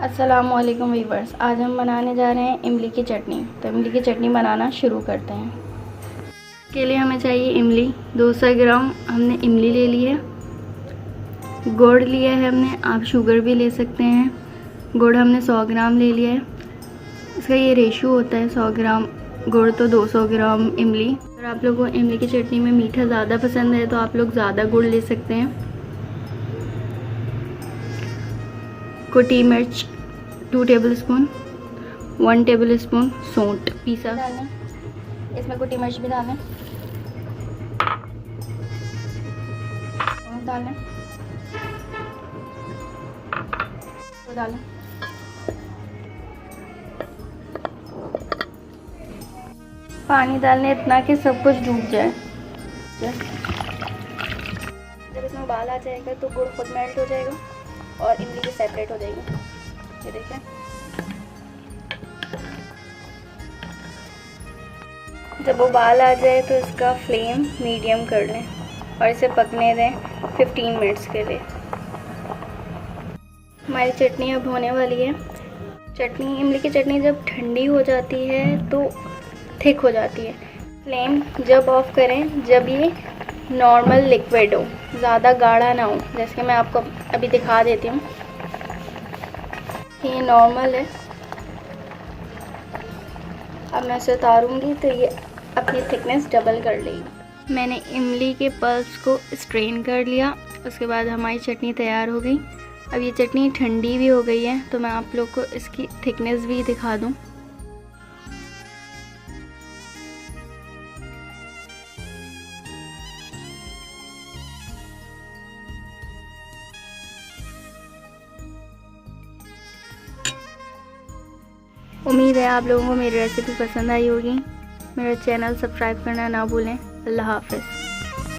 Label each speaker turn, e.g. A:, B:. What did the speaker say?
A: अस्सलामुअलैकुम वीवर्स, आज हम बनाने जा रहे हैं इमली की चटनी। तो इमली की चटनी बनाना शुरू करते हैं। इसके लिए हमें चाहिए इमली। 200 ग्राम हमने इमली ले ली है। गुड़ लिया है हमने, आप शुगर भी ले सकते हैं। गुड़ हमने 100 ग्राम ले लिया है। इसका ये रेशो होता है 100 ग्राम गुड़ तो 200 ग्राम इमली। अगर आप लोगों को इमली की चटनी में मीठा ज़्यादा पसंद है तो आप लोग ज़्यादा गुड़ ले सकते हैं। कुटी मिर्च 2 टेबलस्पून, 1 टेबलस्पून सौंठ पीसा डालना। इसमें कुटी मिर्च भी डालें, सौंठ डालें, तो डालें। पानी डालने इतना कि सब कुछ डूब जाए। जब इसमें उबाल आ जाएगा तो गुड़ खुद मेल्ट हो जाएगा और इमली भी सेपरेट हो जाएगी। ये देखें, जब उबाल आ जाए तो इसका फ्लेम मीडियम कर लें और इसे पकने दें 15 मिनट्स के लिए। हमारी चटनी अब होने वाली है। चटनी, इमली की चटनी जब ठंडी हो जाती है तो थिक हो जाती है। फ्लेम जब ऑफ करें जब ये नॉर्मल लिक्विड हो, ज़्यादा गाढ़ा ना हो। जैसे कि मैं आपको अभी दिखा देती हूँ, ये नॉर्मल है। अब मैं इसे उतारूँगी तो ये अपनी थिकनेस डबल कर लेगी। मैंने इमली के पल्प्स को स्ट्रेन कर लिया। उसके बाद हमारी चटनी तैयार हो गई। अब ये चटनी ठंडी भी हो गई है तो मैं आप लोग को इसकी थिकनेस भी दिखा दूँ। उम्मीद है आप लोगों को मेरी रेसिपी पसंद आई होगी। मेरा चैनल सब्सक्राइब करना ना भूलें। अल्लाह हाफ़िज़।